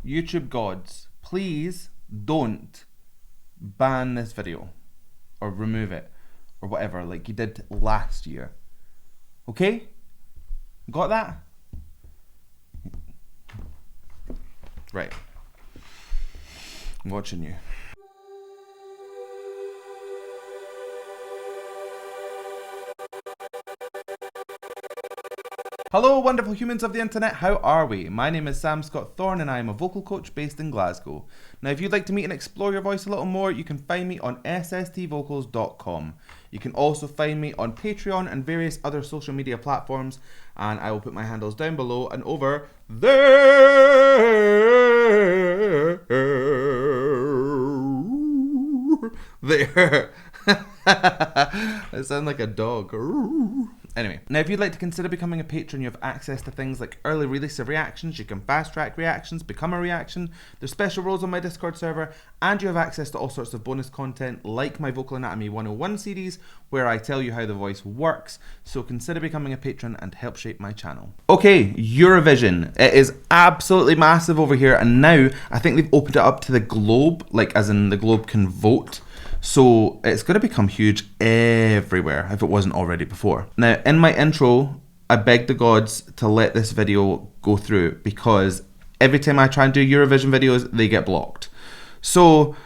YouTube gods, please don't ban this video or remove it or whatever like you did last year. Okay? Got that? Right. I'm watching you. Hello wonderful humans of the internet, how are we? My name is Sam Scott-Thorne and I am a vocal coach based in Glasgow. Now if you'd like to meet and explore your voice a little more, you can find me on sstvocals.com. You can also find me on Patreon and various other social media platforms, and I will put my handles down below and over there. There. I sound like a dog. Anyway, now if you'd like to consider becoming a patron, you have access to things like early release of reactions, you can fast track reactions, become a reaction, there's special roles on my Discord server, and you have access to all sorts of bonus content like my Vocal Anatomy 101 series, where I tell you how the voice works, so consider becoming a patron and help shape my channel. Okay, Eurovision. It is absolutely massive over here, and now I think they've opened it up to the globe, like as in the globe can vote. So it's going to become huge everywhere if it wasn't already before. Now in my intro, I begged the gods to let this video go through because every time I try and do Eurovision videos, they get blocked. So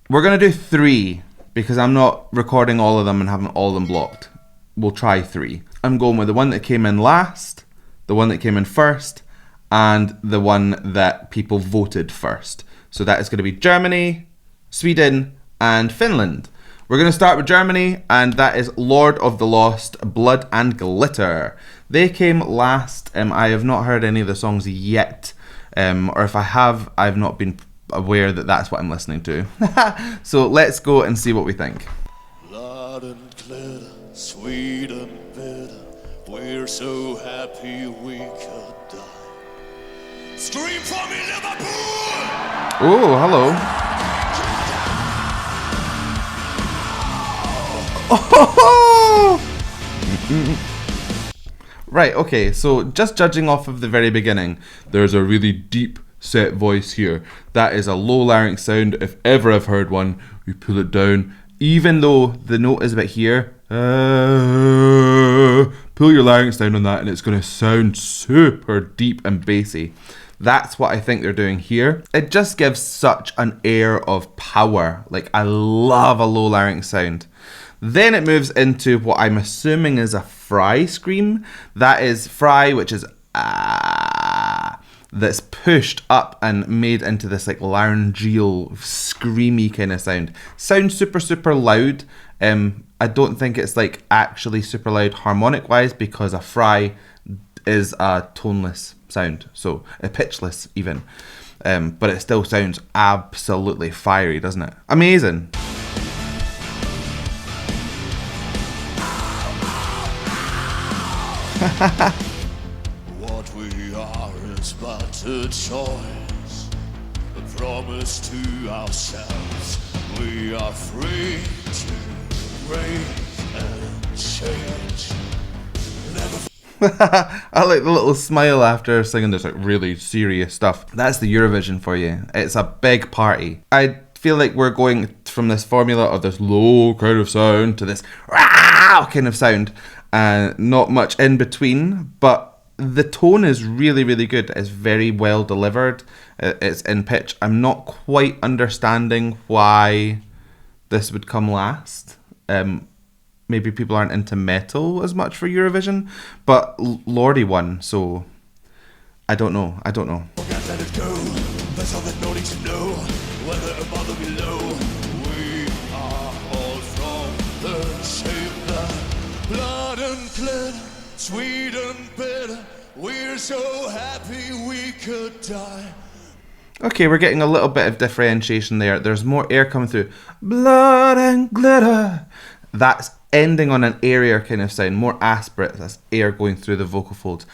we're going to do 3 because I'm not recording all of them and having all of them blocked. We'll try 3. I'm going with the one that came in last, the one that came in first, and the one that people voted first. So that is going to be Germany, Sweden, and Finland. We're going to start with Germany, and that is Lord of the Lost, Blood and Glitter. They came last. I have not heard any of the songs yet, or if I have, I've not been aware that that's what I'm listening to. So let's go and see what we think. Blood and glitter, sweet and bitter, we're so happy we could die. Scream for me, Liverpool! Oh, hello. Right, okay, so just judging off of the very beginning, there's a really deep set voice here. That is a low larynx sound. If ever I've heard one, we pull it down. Even though the note is about here, pull your larynx down on that and it's going to sound super deep and bassy. That's what I think they're doing here. It just gives such an air of power. Like, I love a low larynx sound. Then it moves into what I'm assuming is a fry scream. That is fry, which is that's pushed up and made into this like laryngeal, screamy kind of sound. Sounds super, super loud. I don't think it's like actually super loud harmonic wise because a fry is a toneless sound, so a pitchless even. But it still sounds absolutely fiery, doesn't it? Amazing. What we are is but a choice, a promise to ourselves. We are free to break and change. Never. I like the little smile after singing this like really serious stuff. That's the Eurovision for you. It's a big party. I feel like we're going from this formula of this low kind of sound to this rah kind of sound. Not much in between, but the tone is really, really good. It's very well delivered. It's in pitch. I'm not quite understanding why this would come last. Maybe people aren't into metal as much for Eurovision, but Lordi won, so I don't know. Let it go. That's all that no need to know. Whether above or below, we are all from the same blood. Blood and glitter, sweet and bitter. We're so happy we could die. Okay, we're getting a little bit of differentiation there. There's more air coming through. Blood and glitter. That's ending on an airier kind of sound, more aspirate. That's air going through the vocal folds.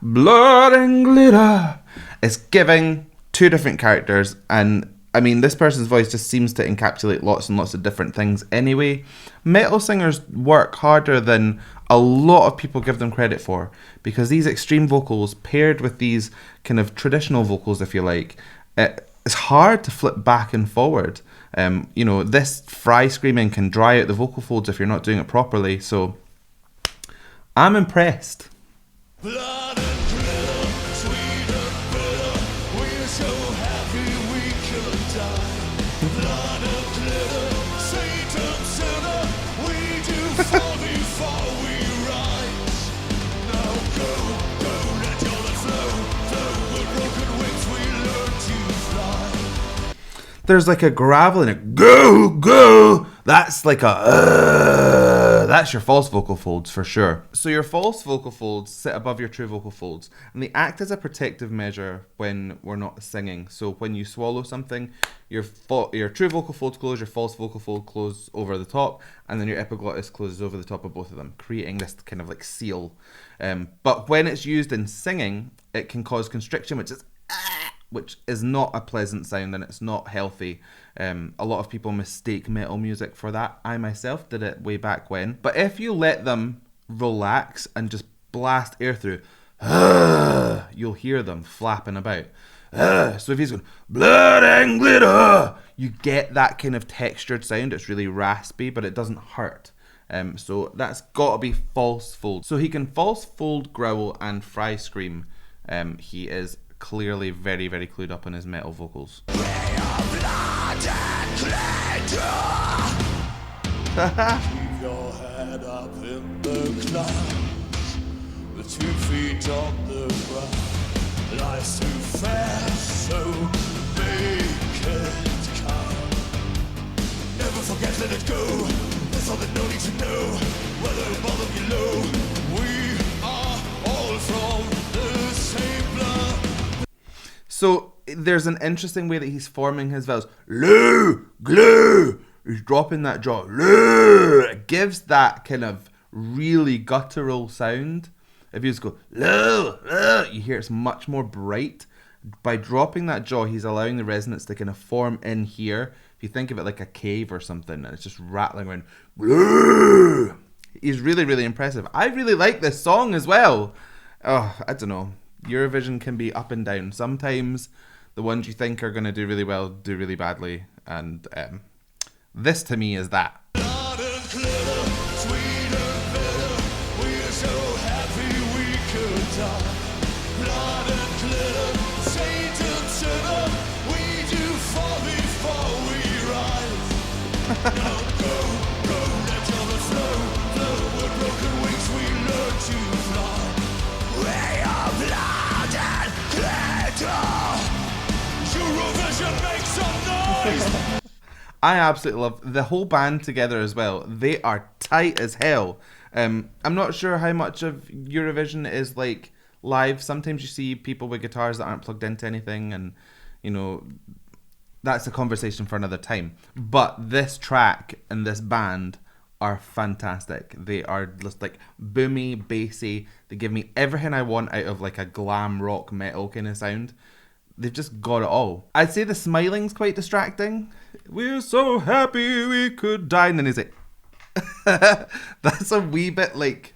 Blood and glitter. It's giving 2 different characters, and I mean, this person's voice just seems to encapsulate lots and lots of different things anyway. Metal singers work harder than a lot of people give them credit for, because these extreme vocals paired with these kind of traditional vocals, if you like, it's hard to flip back and forward. You know, this fry screaming can dry out the vocal folds if you're not doing it properly, so I'm impressed. Blood and glitter, sweet and bitter, we're so happy we could die. Blood and glitter, Satan sinner, we do fall before we rise. Now go, go, let your blood flow, flow, with broken wings we learn to fly. There's like a gravel in it. Go, go. That's like a that's your false vocal folds for sure. So your false vocal folds sit above your true vocal folds, and they act as a protective measure when we're not singing. So when you swallow something, your true vocal folds close, your false vocal fold close over the top, and then your epiglottis closes over the top of both of them, creating this kind of like seal. But when it's used in singing, it can cause constriction, which is not a pleasant sound, and it's not healthy. A lot of people mistake metal music for that. I myself did it way back when. But if you let them relax and just blast air through, you'll hear them flapping about. So if he's going, blood and glitter, you get that kind of textured sound. It's really raspy, but it doesn't hurt. So that's got to be false fold. So he can false fold, growl, and fry scream. He is clearly very, very clued up on his metal vocals. Keep your head up in the clouds, with 2 feet on the ground. Life's too fast, so make it count. Never forget, let it go. That's all that no need to know. Whether above or below, we are all from the same blood. So there's an interesting way that he's forming his vowels. Loo, glue. He's dropping that jaw. Loo. It gives that kind of really guttural sound. If you just go loo, loo, you hear it's much more bright. By dropping that jaw, he's allowing the resonance to kind of form in here. If you think of it like a cave or something, and it's just rattling around. Loo. He's really, really impressive. I really like this song as well. Oh, I don't know. Eurovision can be up and down. Sometimes the ones you think are going to do really well do really badly, and this to me is that. Blood and glitter, sweet and bitter, we're so happy we could die. Blood and glitter, Satan sinner, we do fall before we rise. Now go, go, let your blood flow, flow, with broken wings we learn to fly. We are blood and glitter, Eurovision makes some noise. I absolutely love the whole band together as well. They are tight as hell. I'm not sure how much of Eurovision is like live. Sometimes you see people with guitars that aren't plugged into anything, and you know, that's a conversation for another time. But this track and this band are fantastic. They are just like boomy, bassy. They give me everything I want out of like a glam rock metal kind of sound. They've just got it all. I'd say the smiling's quite distracting. We're so happy we could die. And then he's like, that's a wee bit like,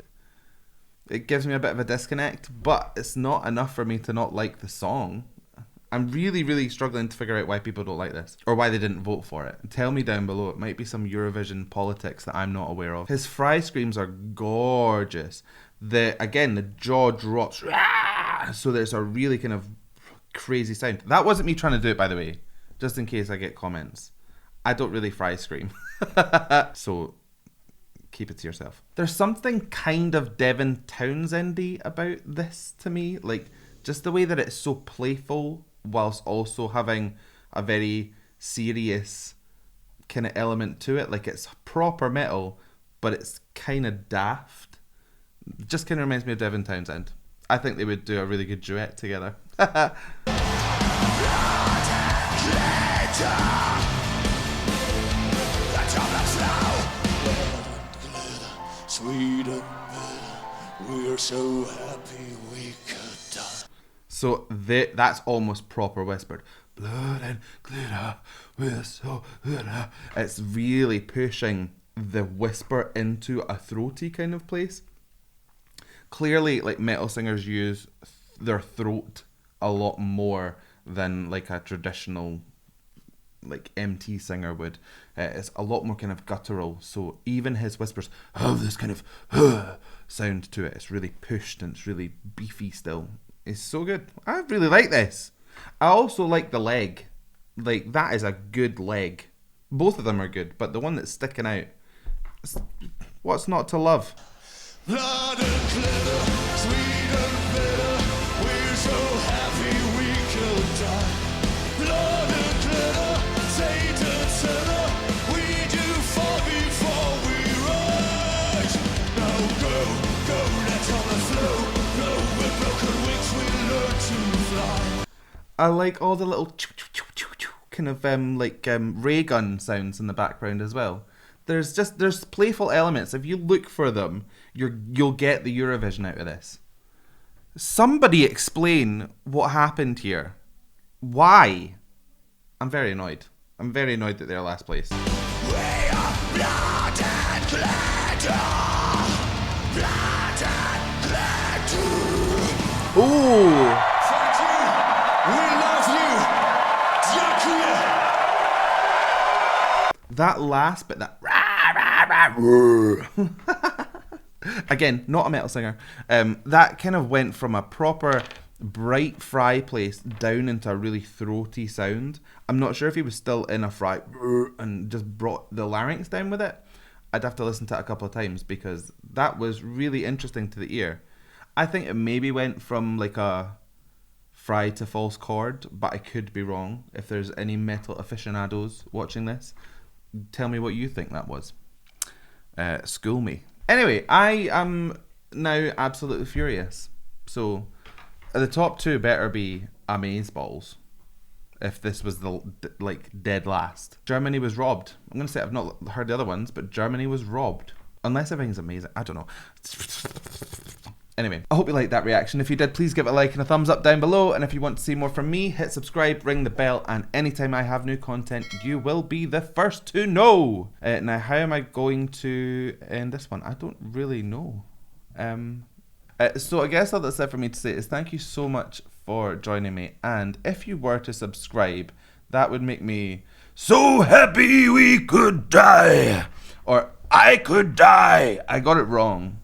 it gives me a bit of a disconnect, but it's not enough for me to not like the song. I'm really, really struggling to figure out why people don't like this, or why they didn't vote for it. Tell me down below. It might be some Eurovision politics that I'm not aware of. His fry screams are gorgeous. Again, the jaw drops. So there's a really kind of crazy sound. That wasn't me trying to do it, by the way, just in case I get comments. I don't really fry scream. So keep it to yourself. There's something kind of Devin Townsend-y about this to me. Like, just the way that it's so playful whilst also having a very serious kind of element to it. Like, it's proper metal, but it's kind of daft. Just kind of reminds me of Devin Townsend. I think they would do a really good duet together. Sweet and bitter, we're so happy we could die. So that's almost proper whispered. blood and glitter, we're so glitter. It's really pushing the whisper into a throaty kind of place. Clearly, like, metal singers use their throat a lot more than like a traditional like MT singer would. It's a lot more kind of guttural, so even his whispers have this kind of sound to it. It's really pushed and it's really beefy still. It's so good. I really like this. I also like the leg. Like, that is a good leg. Both of them are good, but the one that's sticking out, what's not to love? Blood and glitter, sweet and bitter, we're so happy we could die. Blood and glitter, Satan sinner, we do fall before we rise. Now go, go, let's on the flow, blow with broken wings we learn to fly. I like all the little kind of ray gun sounds in the background as well. There's playful elements. If you look for them, you'll get the Eurovision out of this. Somebody explain what happened here. Why? I'm very annoyed. I'm very annoyed that they're last place. We are blood and glitter, blood and glitter. Ooh! Thank you. We love you. Dziękuję. That last bit, that again, not a metal singer. That kind of went from a proper bright fry place down into a really throaty sound. I'm not sure if he was still in a fry and just brought the larynx down with it. I'd have to listen to it a couple of times because that was really interesting to the ear. I think it maybe went from like a fry to false chord, but I could be wrong. If there's any metal aficionados watching this, tell me what you think that was. School me. Anyway, I am now absolutely furious. So, the top two better be amazeballs. If this was the dead last. Germany was robbed. I'm going to say I've not heard the other ones, but Germany was robbed. Unless everything's amazing. I don't know. Anyway, I hope you liked that reaction. If you did, please give it a like and a thumbs up down below. And if you want to see more from me, hit subscribe, ring the bell, and anytime I have new content, you will be the first to know. Now, how am I going to end this one? I don't really know. So I guess all that's left for me to say is thank you so much for joining me. And if you were to subscribe, that would make me so happy we could die. Or I could die. I got it wrong.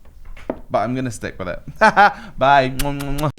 But I'm going to stick with it. Bye.